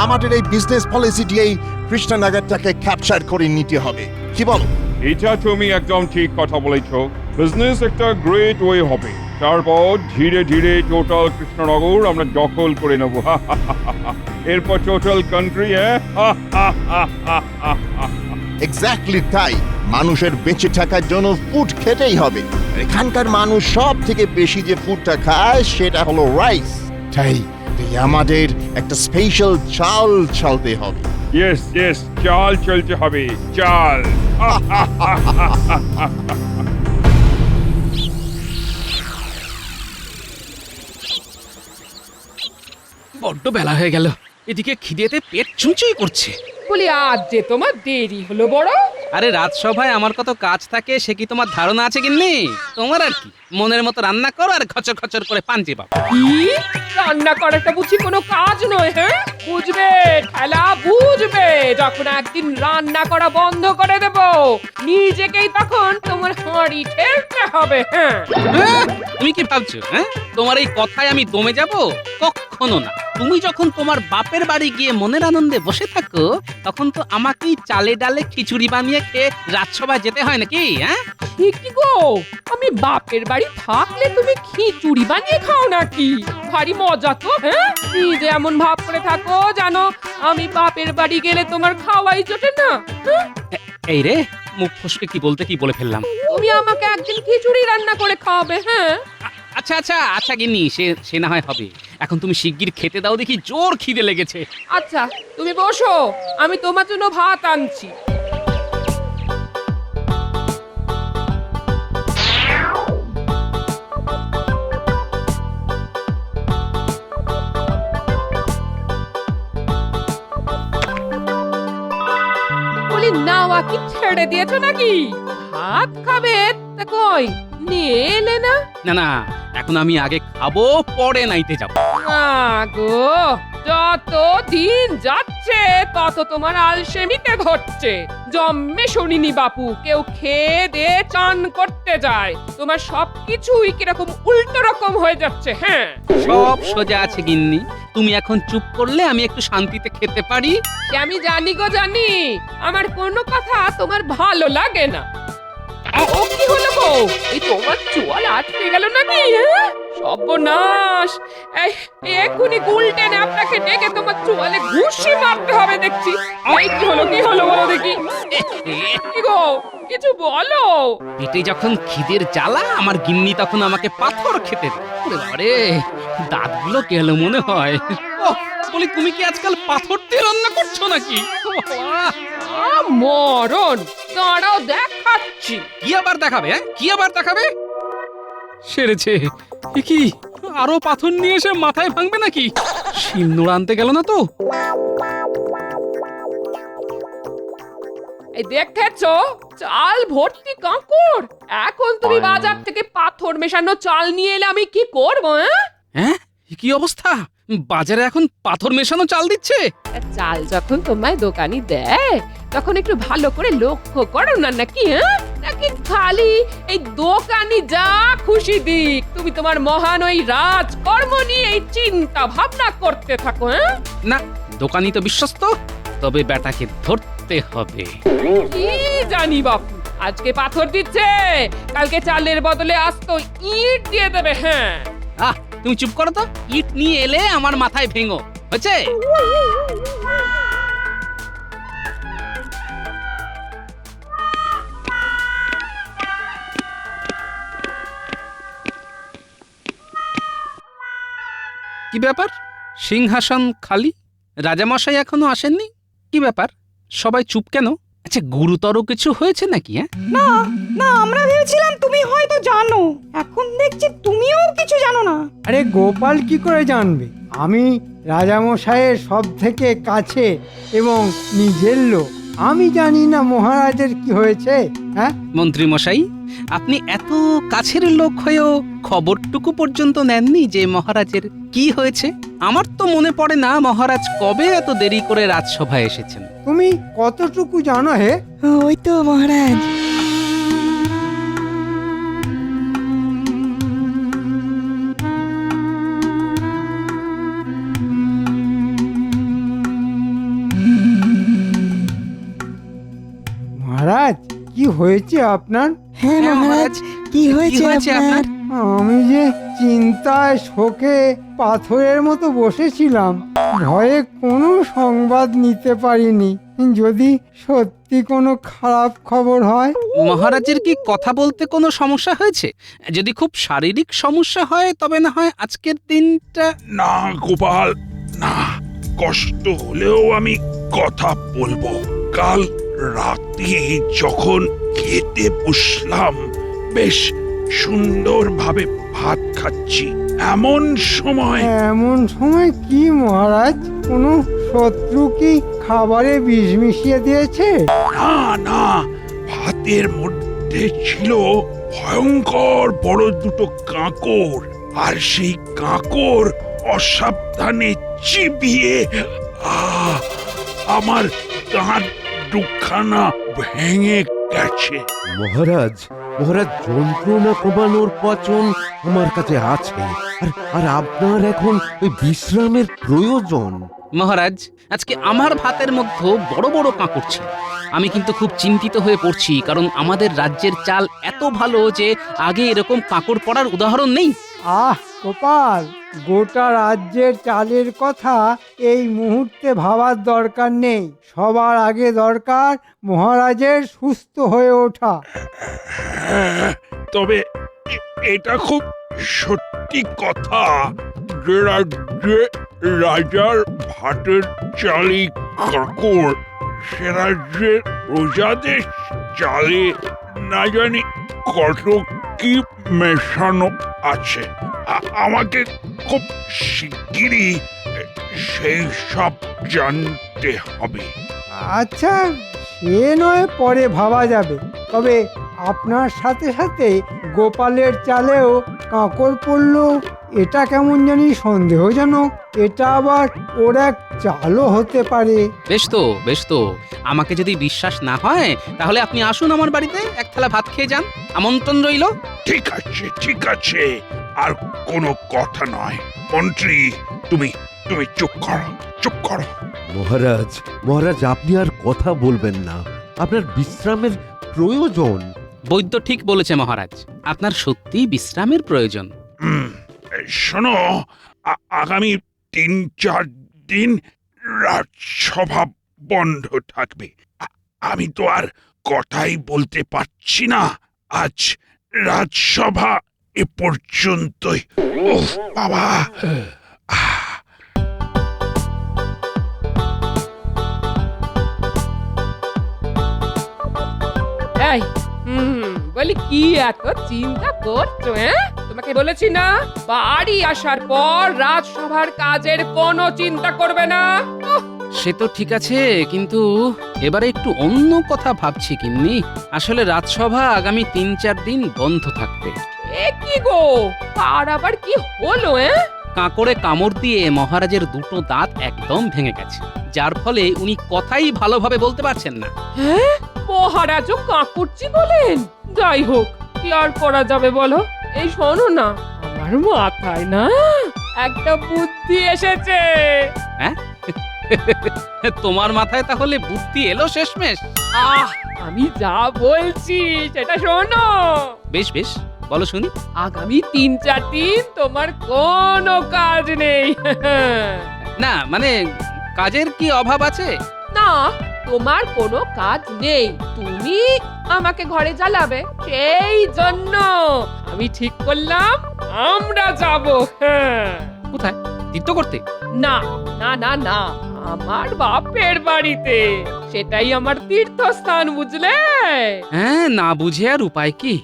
আমাদের এই বিজনেস পলিসিটি এই কৃষ্ণনগরটাকে ক্যাপচার করে নিতে হবে, কি বলো? এটা তুমি একদম ঠিক কথা বলেছো। বিজনেস একটা গ্রেট ওয়ে হবে, তারপর ধীরে ধীরে টোটাল কৃষ্ণনগর আমরা দখল করে নেবো। এরপর টোটাল কান্ট্রি। এক্স্যাক্টলি তাই। মানুষের বেঁচে থাকার জন্য ফুড খেতেই হবে। এখানকার মানুষ সব থেকে বেশি যে ফুডটা খায় সেটা হলো রাইস। তাই আমাদের একটা স্পেশাল চাল চালতে হবে। ইয়েস ইয়েস, চাল চলতে হবে, চাল। বড্ড বেলা হয়ে গেল, এদিকে খিদেতে পেট চুঁচুই করছে। বলি আজ যে তোমার দেরি হলো বড়। আরে রাজসভায় আমার কত কাজ থাকে সে কি তোমার ধারণা আছে গিন্নি? তোমার আর কি, মনের মতো রান্না করো আর খচর খচর করে পান চেপাও। কি রান্না করাটা বুঝি কোনো কাজ নয়? হ্যাঁ, বুঝবে ঠেলা, বুঝবে যখন একদিন রান্না করা বন্ধ করে দেব নিজেকেই তখন তোমার হাঁড়ি ঠেলতে হবে। হ্যাঁ, তুমি কি ভাবছো তোমার এই কথায় আমি দমে যাব? কখনো না। তুমি যখন তোমার বাপের বাড়ি গিয়ে মনের আনন্দে বসে থাকো তখন তো আমাকেই চালে ডালে খিচুড়ি বানিয়ে খেয়ে রাজসভায় যেতে হয় নাকি? কি গো, আমি বাপের বাড়ি থাকলে তুমি খিচুড়ি বানিয়ে খাও নাকি? ভারী মজা তো। হ্যাঁ, নিজে এমন ভাব করে থাকো জানো আমি বাপের বাড়ি গেলে তোমার খাওয়াই জোটে না। এই রে, মুখ ফসকে কি বলতে কি বলে ফেললাম। তুমি আমাকে একদিন খিচুড়ি রান্না করে খাওয়াবে। হ্যাঁ, আচ্ছা আচ্ছা আচ্ছা গিন্নি, সে না হয় হবে। এখন তুমি শিগগির খেতে দাও, দেখি জোর খিদে লেগেছে। আচ্ছা তুমি বসো, আমি তোমার জন্য ভাত আনছি। বলি নাওয়া কি ছেড়ে দিয়েছো নাকি? ভাত খাবে তা কই নিয়ে এলে না? না না, এখন আমি আগে খাবো, পরে নাইতে যাবো। গো, যত দিন যাচ্ছে তত তোমার আলসেমিতে ধরছে। জন্মে শুনিনি বাপু কেউ খেয়ে দে চান করতে যায়। তোমার সবকিছুই কিরকম উল্টো রকম হয়ে যাচ্ছে। হ্যাঁ, সব সোজা আছে গিন্নি, তুমি এখন চুপ করলে আমি একটু শান্তিতে খেতে পারি। সে আমি জানি গো, জানি। আমার কোনো কথা তোমার ভালো লাগে না। ও কি হলো গো, এই তোমার চোয়াল আটকে গেল নাকি? হ্যাঁ, সর্বনাশ। এই এক্ষুনি গুলটেনে আপনাকে ডেকে তোমার চোয়ালে ঘুষি মারতে হবে দেখছি। এই কি হলো বলো দেখি। কি গো, কিছু বলো। পেটে যখন খিদের জ্বালা আমার গিন্নি তখন আমাকে পাথর খেতে দেয়। ওরে বাবারে, দাঁতগুলো গেল মনে হয়। বলি তুমি কি আজকাল পাথর দিয়ে রান্না করছো নাকি? ও বাবা! মরণ, দাঁড়াও দেখাচ্ছি। কি আবার দেখাবে? কি আবার দেখাবে? সেরেছে। এ কি, আরো পাথর নিয়ে এসে মাথায় ভাঙবে নাকি? শিলনোড়া আনতে গেল না তো? এই দেখেছো, চাল ভর্তি কাঁকড়। এখন তুমি বাজার থেকে পাথর মেশানো চাল নিয়ে এলে আমি কি করবো? হ্যাঁ, কি অবস্থা? বাজারে এখন পাথর মেশানো চাল দিচ্ছে? চাল যখন তোমায় দোকানি দেয় তখন একটু ভালো করে লক্ষ্য করো না নাকি? হ্যাঁ, নাকি খালি এই দোকানি যা খুশি দিক তুমি তোমার মহান ওই রাজকর্ম নিয়ে এই চিন্তা ভাবনা করতে থাকো? হ্যাঁ, না, দোকানি তো বিশ্বস্ত, তবে বেটাকে ধরতে হবে। কি জানি বাপু, আজকে পাথর দিচ্ছে, কালকে চালের বদলে আস্ত ইট দিয়ে দেবে। হ্যাঁ, তুমি চুপ করো তো। ইট নিয়ে এলে আমার মাথায় ভেঙো, হয়েছে? কি ব্যাপার, সিংহাসন খালি, রাজামশাই এখনো আসেননি? কি ব্যাপার, সবাই চুপ কেন? আচ্ছা, গুরুতর কিছু হয়েছে নাকি? না না, আমরা ভেবেছিলাম তুমি হয়তো জানো, এখন দেখছি তুমিও কিছু জানো না। আরে গোপাল কি করে জানবে? আমি রাজামশাইয়ের সব থেকে কাছে এবং নিজের লোক, আমি জানি না মহারাজের কি হয়েছে? হ্যাঁ, মন্ত্রী মশাই, আপনি এত কাছের লোক হয়েও খবরটুকু পর্যন্ত নেননি যে মহারাজের কি হয়েছে? আমার তো মনে পড়ে না মহারাজ কবে এত দেরি করে রাজসভায় এসেছেন। তুমি কতটুকু জানো হে? ওই তো মহারাজ, হয়েছে আপনার? হ্যাঁ মহারাজ কি হয়েছে আপনার? আমি যে চিন্তায় শোকে পাথরের মতো বসেছিলাম, ভয়ে কোনো সংবাদ নিতে পারিনি। যদি সত্যি কোনো খারাপ খবর হয়। মহারাজের কি কথা বলতে কোনো সমস্যা হয়েছে? যদি খুব শারীরিক সমস্যা হয় তবে না হয় আজকের দিনটা। না গোপাল, না, কষ্ট হলেও আমি কথা বলবো। কাল রাতে যখন খেতে বসলাম, বেশ সুন্দরভাবে ভাত খাচ্ছি, এমন সময় এমন সময় কি মহারাজ? কোনো শত্রু কি খাবারে বিষ মিশিয়ে দিয়েছে? না না, ভাতের মধ্যে ছিল ভয়ঙ্কর বড় দুটো কাঁকড়, আর সেই কাঁকড় অসাবধানে চিবিয়ে আমার দাঁত দুখানা ভেঙে গেছে। মহারাজ, মহারাজ, যন্ত্রণা কমানোর পচন আমার কাছে আছে, আর আপনার এখন ওই বিশ্রামের প্রয়োজন। মহারাজ, আজকে আমার ভাতের মধ্যে বড় বড় কাঁকড় ছিল। আমি কিন্তু খুব চিন্তিত হয়ে পড়ছি, কারণ আমাদের রাজ্যের চাল এত ভালো যে আগে এরকম কাঁকড় পড়ার উদাহরণ নেই। আহ গোপাল, গোটা রাজ্যের চালের কথা এই মুহূর্তে ভাবার দরকার নেই। সবার আগে দরকার মহারাজের সুস্থ হয়ে ওঠা। হ্যাঁ, তবে এটা খুব সত্যি কথা যে রাজ্যে রাজার ভাতের চালি কাঁকড়, সে রাজ্যের প্রজাদের চালে না জানি কত কি মেশানো আছে। আমাকে খুব শিগগিরই সেই সব জানতে হবে। আচ্ছা, সে নয় পরে ভাবা যাবে, তবে আপনার সাথে সাথে গোপালের চালেও কাঁকড় পড়ল, এটা কেমন জানি সন্দেহজনক। এটা আবার ওর এক চালও হতে পারে। বেশ তো, বেশ তো। আমাকে যদি বিশ্বাস না হয় তাহলে আপনি আসুন আমার বাড়িতে, এক থালা ভাত খেয়ে যান। আমন্ত্রণ রইল। ঠিক আছে, ঠিক আছে, আর কোনো কথা নয়। মন্ত্রী, তুমি তুমি চুপ করো, চুপ করো। মহারাজ, মহারাজ, আপনি আর কথা বলবেন না, আপনার বিশ্রামের প্রয়োজন। বৈদ্য ঠিক বলেছে মহারাজ, আপনার সত্যি বিশ্রামের প্রয়োজন। শোনো, আগামী 3-4 দিন রাজসভা বন্ধ থাকবে। আমি তো আর কথাই বলতে পারছি না। আজ রাজসভা এ পর্যন্তই। ওহ বাবা! এই বলি কি এত চিন্তা করছো? তোমাকে বলেছি না, বাড়ি আসার পর রাজসভার কাজের কোনো চিন্তা করবে না। সে তো ঠিক আছে, কিন্তু এবারে একটু অন্য কথা ভাবছি গিন্নি। আসলে রাজসভা আগামী 3-4 দিন বন্ধ থাকবে। এ কি গো, আর আবার কি হলো? কাঁকড়ে কামড় দিয়ে মহারাজের দুটো দাঁত একদম ভেঙে গেছে, যার ফলে উনি কথাই ভালোভাবে বলতে পারছেন না। মহারাজও কাঁকুরছি বলেন? যাই হোক, কি আর করা যাবে বলো। এই শোনো না, আমার মাথায় না একটা বুদ্ধি এসেছে। তোমার মাথায় তাহলে বুদ্ধি এলো শেষমেশ? আমি যা বলছি সেটা শোনো। বেশ বেশ, বলো শুনি। আগামী 3-4 দিন তোমার কোনো কাজ নেই। না মানে, কাজের কি অভাব আছে? না, তোমার কোনো কাজ নেই, তুমি আমাকে ঘরে জ্বালাবে, সেই জন্য আমি ঠিক করলাম আমরা যাব। কোথায়? তীর্থ করতে? না না না না, আমার বাপের বাড়িতে। সেটাই আমার তীর্থস্থান, বুঝলে? হ্যাঁ, না বুঝে আর উপায় কি?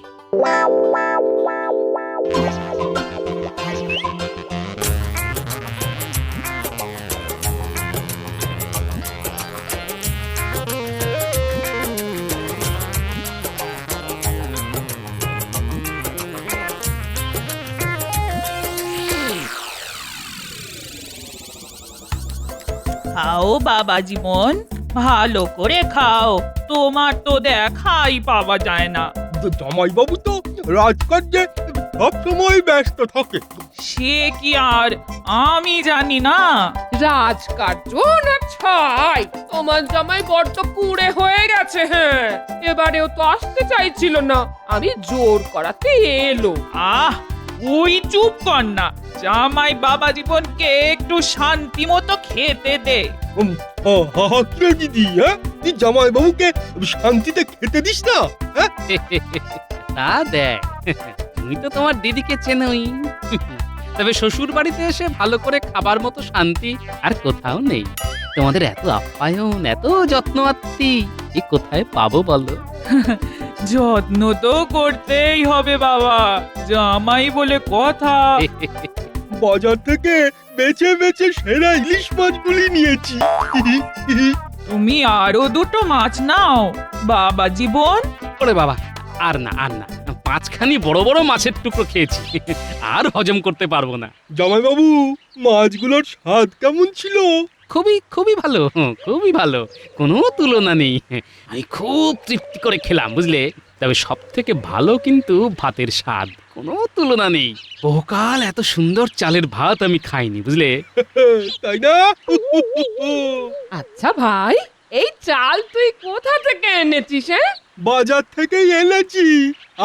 খাও বাবা জীবন, ভালো করে খাও, তোমার তো দেখাই পাওয়া যায় না। জামাইবাবু তো রাজকার্যে সব সময় ব্যস্ত থাকে। সে কি আর আমি জানি না। রাজকার্য না ছাই, তোমার জামাই বড্ড কুড়ে হয়ে গেছে। হ্যাঁ, এবারেও তো আসতে চাইছিল না, আমি জোর করাতে এলো। আহ তুই চুপ কর না, জামাই বাবা জীবনকে একটু শান্তি মতো খেতে দে। হাতরে দিদি, হ্যাঁ তুই জামাই বাবুকে শান্তিতে খেতে দিস না? হ্যাঁ তা দেখ, তুমি তো তোমার দিদিকে চেনোই। তবে শ্বশুর বাড়িতে এসে ভালো করে খাবার মতো শান্তি আর কোথাও নেই। তোমাদের এত আপ্যায়ন, এত যত্ন আত্মি, এ কোথায় পাবো বলো? যত্ন তো করতেই হবে বাবা, জামাই বলে কথা। বাজার থেকে বেছে বেছে সেরা ইলিশ মাছগুলি নিয়েছি। তুমি আরো দুটো মাছ নাও বাবা জীবন। ওরে বাবা, আর না আর না, পাঁচখানি বড় বড় মাছের টুকরো খেয়েছি, আর হজম করতে পারবো না। জামাই বাবু, মাছগুলোর স্বাদ কেমন ছিল? খুবই খুবই ভালো, খুবই ভালো, কোনো তুলনা নেই। আমি খুব তৃপ্তি করে খেলাম, বুঝলে। তবে সব থেকে ভালো কিন্তু ভাতের স্বাদ, কোনো তুলনা নেই। বহুকাল এত সুন্দর চালের ভাত আমি খাইনি, বুঝলে। তাই না? আচ্ছা ভাই, এই চাল তুই কোথা থেকে এনেছিস? হ্যাঁ, বাজার থেকেই এনেছি।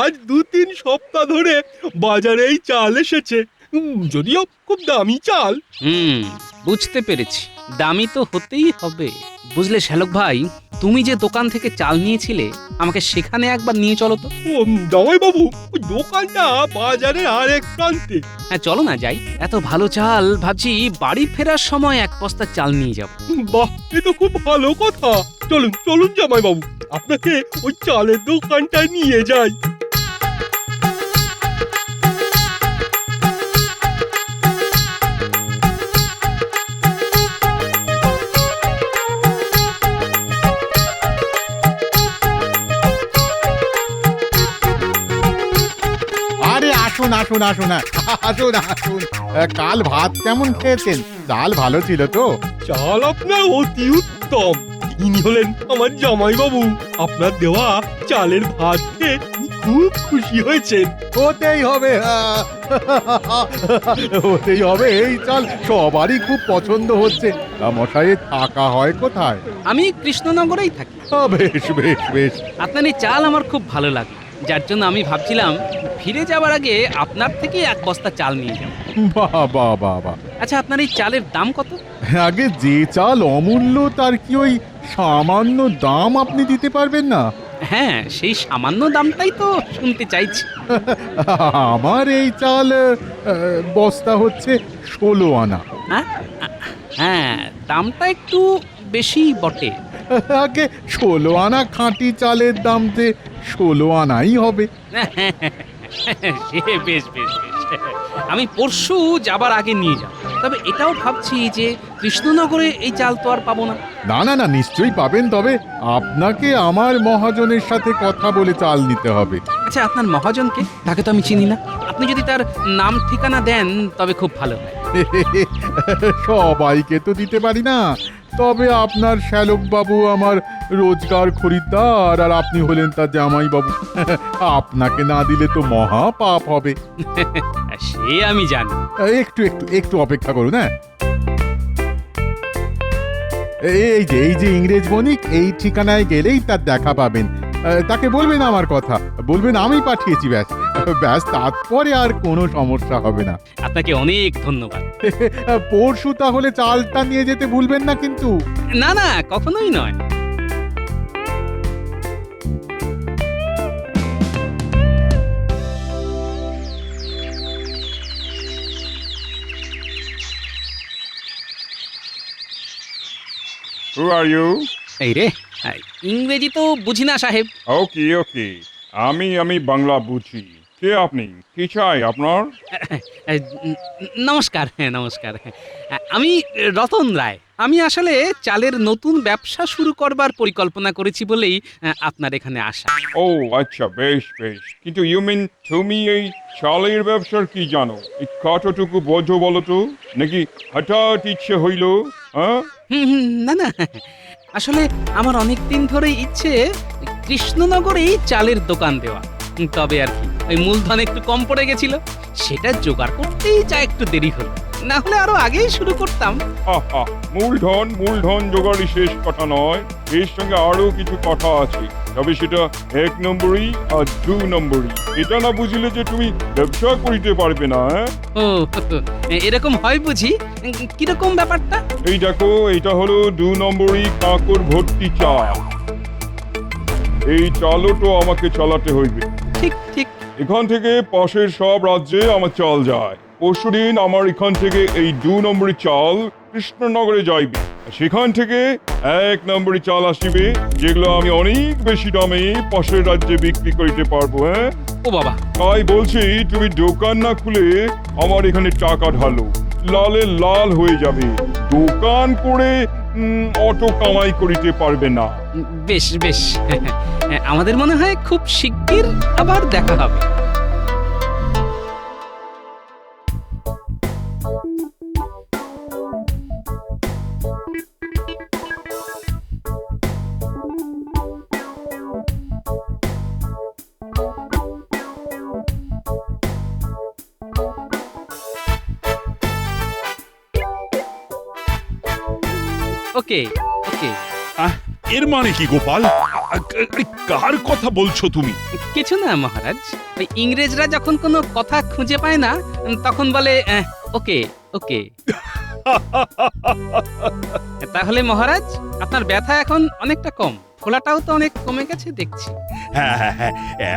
আজ 2-3 সপ্তাহ ধরে বাজারে এই চাল এসেছে। যদিও খুব দামি চাল। বুঝতে পেরেছি, দামি তো হতেই হবে। বুঝলে শ্যালক ভাই, তুমি যে দোকান থেকে চাল নিয়েছিলে, আমাকে সেখানে একবার নিয়ে চলো তো। জামাই বাবু, ওই দোকানটা বাজারের আরেক প্রান্তে। হ্যাঁ চলো না, যাই। এত ভালো চাল, ভাবছি বাড়ি ফেরার সময় এক বস্তা চাল নিয়ে যাব। বাহ, এ তো খুব ভালো কথা। চলুন চলুন জামাই বাবু, আপনাকে ওই চালের দোকানটায় নিয়ে যাই। আরে আসুন আসুন আসুন আসুন আসুন। কাল ভাত কেমন খেয়েছেন? চাল ভালো ছিল তো? চাল আপনার অতি উত্তম। ইনি হলেন আমার জামাই বাবু। আপনার দেওয়া চালের ভাত খেয়ে উনি খুব খুশি হয়েছেন। হতেই হবে, হতেই হবে। এই চাল সবারই খুব পছন্দ হচ্ছে। মশাইয়ের থাকা হয় কোথায়? আমি কৃষ্ণনগরেই থাকি। বেশ বেশ বেশ। আপনার এই চাল আমার খুব ভালো লাগে, যার জন্য আমি ভাবছিলাম ফিরে যাওয়ার আগে আপনার থেকে এক বস্তা চাল নিয়ে যাব। বাহ বাহ বাহ বাহ। আচ্ছা, আপনার এই চালের দাম কত? আগে যে চাল অমূল্য, তার কি ওই সামান্য দাম আপনি দিতে পারবেন না? হ্যাঁ, সেই সামান্য দামটাই তো শুনতে চাইছি। আমার এই চাল বস্তা হচ্ছে 16 আনা। হ্যাঁ, দামটা একটু বেশি বটে। আগে 16 আনা খাঁটি চালের দাম যে 16 আনাই হবে। সে বেশ বেশ বেশ, আমি পরশু যাবার আগে নিয়ে যাব। তবে এটাও ভাবছি যে কৃষ্ণনগরে এই চাল তো আর পাবো না। না না না, নিশ্চয়ই পাবেন। তবে আপনাকে আমার মহাজনের সাথে কথা বলে চাল নিতে হবে। আচ্ছা, আপনার মহাজনকে? তাকে তো আমি চিনি না। আপনি যদি তার নাম ঠিকানা দেন তবে খুব ভালো হয়। সবাইকে তো দিতে পারি না। তবে আপনার শ্যালক বাবু আমার রোজগার খরিদ্দার, আর আপনি হলেন তার জামাই বাবু। আপনাকে না দিলে তো মহা পাপ হবে। সে আমি জানি। একটু একটু একটু অপেক্ষা করুন। হ্যাঁ, এই যে ইংরেজ বণিক, এই ঠিকানায় গেলেই তার দেখা পাবেন। তাকে বলবেন আমার কথা, বলবেন আমি পাঠিয়েছি। ব্যাস ব্যাস, তারপরে আর কোনো সমস্যা হবে না। আপনাকে অনেক ধন্যবাদ। পরশু তাহলে চালটা নিয়ে যেতে ভুলবেন না কিন্তু। না না, কখনোই নয়। Who are you? এই রে, ইংরেজি তো বুঝি না সাহেব। ওকে ওকে, আমি বাংলা বুঝি। কে আপনি? কি চাই আপনার? নমস্কার, হ্যাঁ নমস্কার। আমি রতন রায়। আমি আসলে চালের নতুন ব্যবসা শুরু করবার পরিকল্পনা করেছি বলেই আপনার এখানে আসা। ও আচ্ছা, বেশ বেশ। কিন্তু ইউ মিন তুমি এই চালের ব্যবসার কি জানো? এই কতটুকু বোঝো বলো তো? নাকি হঠাৎ ইচ্ছে হইল? হ্যাঁ, না না, আসলে আমার অনেক দিন ধরেই ইচ্ছে কৃষ্ণনগরেই চালের দোকান দেওয়া। তবে আর কি, ওই মূলধন একটু কম পড়ে গেছিল, সেটা জোগাড় করতেই যা একটু দেরি হলো, না হলে আরো আগেই শুরু করতাম। আহা, মূলধন জোগাড়ি শেষ কথা নয়, এর সঙ্গে আরো কিছু কথা আছে, তবে সেটা 1 নম্বরই আর 2 নম্বরই। এটা না বুঝলে যে তুমি ব্যবসা করিতে পারবে না। ও এরকম হয় বুঝি? কিরকম ব্যাপারটা? এই দেখো, এটা হলো 2 নম্বরই কাঁকর ভর্তি চাল। এই চালও তো আমাকে চালাতে হইবে। ঠিক ঠিক। এখান থেকে পাশের সব রাজ্যে আমার চাল যায়। পরশুদিন আমার এখান থেকে এই 2 নম্বরই চাল কৃষ্ণনগরে যাইবে, সেখান থেকে 1 নম্বরই চাল আসিবে, যেগুলো আমি অনেক বেশি দামে পাশের রাজ্যে বিক্রি করিতে পারবো। ও বাবা, তাই বলছি, তুমি দোকান না খুলে আমার এখানে টাকা ঢালো, লালে লাল হয়ে যাবে। দোকান করে অত কামাই করিতে পারবে না। বেশ বেশ, আমাদের মনে হয় খুব শিগগির আবার দেখা হবে। ওকে ওকে। এর মানে কি গোপাল? কার কথা বলছো তুমি? কিছু না মহারাজ, ওই ইংরেজরা যখন কোনো কথা খুঁজে পায় না, তখন বলে ওকে ওকে। তাহলে মহারাজ, আপনার ব্যথা এখন অনেকটা কম, ফোলাটাও তো অনেক কমে গেছে দেখছি। হ্যাঁ,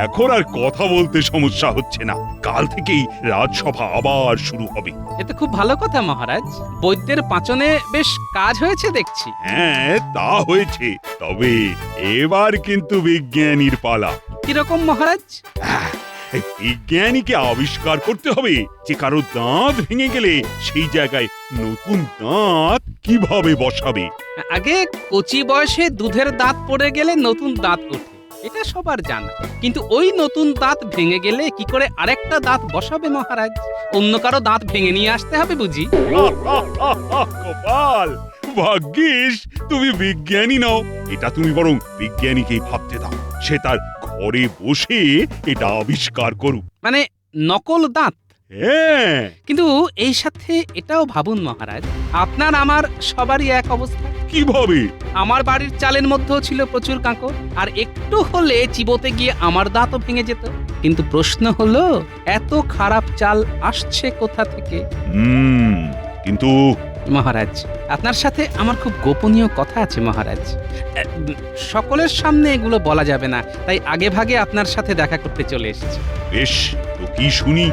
এখন আর কথা বলতে সমস্যা হচ্ছে না। কাল থেকেই রাজসভা আবার শুরু হবে। এতে খুব ভালো কথা মহারাজ, বৈদ্যের পাঁচনে বেশ কাজ হয়েছে দেখছি। হ্যাঁ, তা হয়েছে, তবে এবার কিন্তু বিজ্ঞানীর পালা। কিরকম মহারাজ? এই বিজ্ঞানীকে আবিষ্কার করতে হবে যে কারো দাঁত ভেঙে গেলে সেই জায়গায় নতুন দাঁত কিভাবে বসাবে। আগে কচি বয়সে দুধের দাঁত পড়ে গেলে নতুন দাঁত ওঠে, এটা সবার জানা, কিন্তু ওই নতুন দাঁত ভেঙে গেলে কি করে আরেকটা দাঁত বসাবে মহারাজ? অন্য কারো দাঁত ভেঙে নিয়ে আসতে হবে বুঝি? গোপাল, ভাগ্যিস তুমি বিজ্ঞানী নও। এটা তুমি বরং বিজ্ঞানীকেই ভাবতে দাও, সে তার ঘরে বসে এটা আবিষ্কার করুক। মানে নকল দাঁত? হ্যাঁ। কিন্তু এই সাথে এটাও ভাবুন মহারাজ, আপনার আমার সবারই এক অবস্থা। কিভাবে? আমার বাড়ির চালের মধ্যেও ছিল প্রচুর কাঁকর, আর একটু হলে চিবোতে গিয়ে আমার দাঁতও ভেঙে যেত। কিন্তু প্রশ্ন হলো, এত খারাপ চাল আসছে কোথা থেকে? কিন্তু মহারাজ, আপনার সাথে আমার খুব গোপনীয় কথা আছে মহারাজ। সকলের সামনে এগুলো বলা যাবে না, তাই আগে ভাগে আপনার সাথে দেখা করতে চলে এসেছি। বেশ, তো কি শুনি?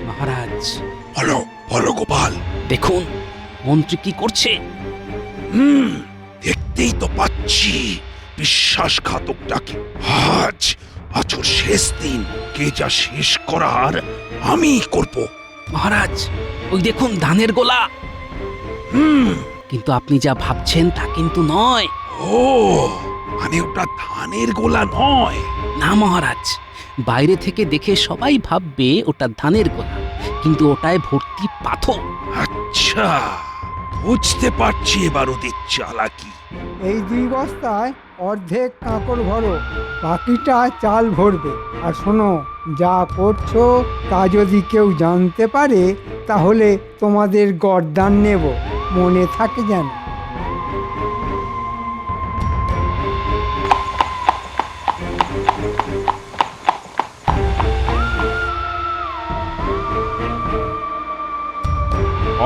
মহারাজ, বলো গোপাল। দেখুন মন্ত্রী কি করছে। দেখতেই তো পাচ্ছি বিশ্বাসঘাতকটাকে। আজ বছর শেষ দিন, কে যা শেষ করার আমি করব। মহারাজ, ওই দেখুন ধানের গোলা। কিন্তু আপনি যা ভাবছেন তা কিন্তু নয়। ও, মানে ওটা ধানের গোলা নয়? না মহারাজ, বাইরে থেকে দেখে সবাই ভাববে ওটা ধানের গোলা, কিন্তু ওটায় ভর্তি পাথর। আচ্ছা, বুঝতে পারছি এবার ওদের চালাকি। এই 2 বস্তায় অর্ধেক কাঁকড় ভরো, বাকিটা চাল ভরবে। আর শোনো, যা করছো তা যদি কেউ জানতে পারে তাহলে তোমাদের গর্দান নেব, মনে থাকে যেন।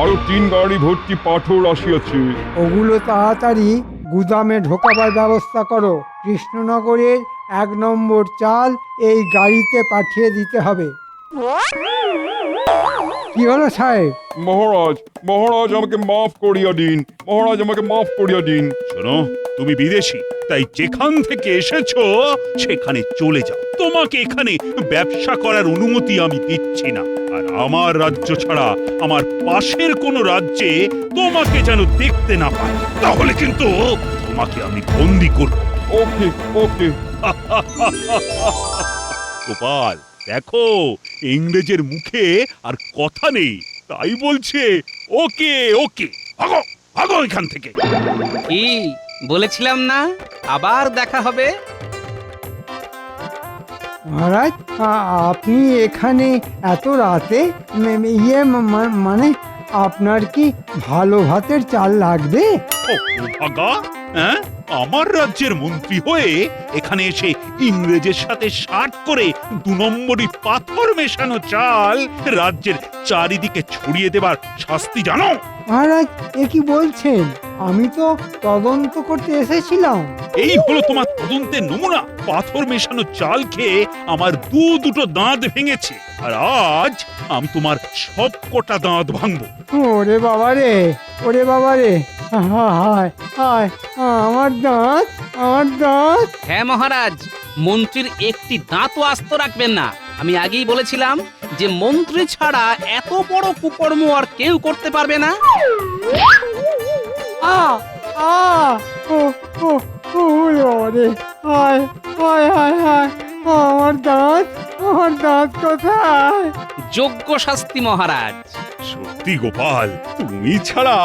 আরো 3 গাড়ি ভর্তি পাথর আসিয়াছে। ওগুলো তাড়াতাড়ি গুদামে ঢোকাবার ব্যবস্থা করো। কৃষ্ণনগরের 1 নম্বর চাল এই গাড়িতে পাঠিয়ে দিতে হবে। কি হলো সাহেব? মহারাজ আমাকে মাফ করিয়া দিন, মহারাজ আমাকে মাফ করিয়া দিন। শোনো, তুমি বিদেশি, তাই যেখান থেকে এসেছো সেখানে চলে যাও। তোমাকে এখানে ব্যবসা করার অনুমতি আমি দিচ্ছি না। আর আমার রাজ্য ছাড়া আমার পাশের কোনো রাজ্যে তোমাকে যেন দেখতে না পাই, তাহলে কিন্তু তোমাকে আমি বন্দি করব। ওকে ওকে। গোপাল দেখো, ইংরেজের মুখে আর কথা নেই, তাই বলছে ওকে ওকে। ভাগো ভাগো এখান থেকে। কি বলেছিলাম না আবার দেখা হবে? মহারাজ আপনি এখানে এত রাতে মানে আপনার কি ভালো ভাতের চাল লাগবে? ও ভাগা, হ্যাঁ, আমার রাজ্যের মন্ত্রী হয়ে এখানে এসে ইংরেজের সাথে শার্ট করে 2 নম্বরই পাথর মেশানো চাল রাজ্যের চারিদিকে ছড়িয়ে দেবার শাস্তি জানো? মহারাজ এ কি বলছেন? আমি তো তদন্ত করতে এসেছিলাম। এই হলো তোমার তদন্তের নমুনা। পাথর মেশানো চাল খেয়ে আমার দুটো দাঁত ভেঙেছে, আর আজ আমি তোমার সব কটা দাঁত ভাঙবো। ওরে বাবা রে, ওরে বাবা রে, হায় হায়, আমার দাঁত, আমার দাঁত। হ্যাঁ মহারাজ, মন্ত্রীর একটি দাঁতও আস্ত রাখবেন না। আমি আগেই বলেছিলাম যে মন্ত্রী ছাড়া এত বড় কুকর্ম আর কেউ করতে পারবে না। আ আ ও ও ওরে বাবা রে, হায় হায় হায় হায়, আমার দাঁত, আমার দাঁত কোথায়? যোগ্য শাস্তি মহারাজ। সত্যি গোপাল, তুমি ছাড়া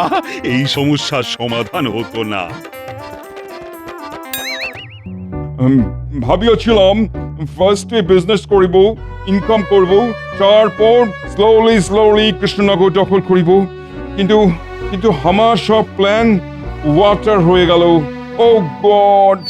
এই সমস্যার সমাধান হতো না। ভাবিয়েছিলাম ফার্স্টে বিজনেস করিব, ইনকাম করব, তারপর স্লোলি কৃষ্ণনগর দখল করিব, কিন্তু কিন্তু আমার সব প্ল্যান ওয়াটার হয়ে গেল। ও গড!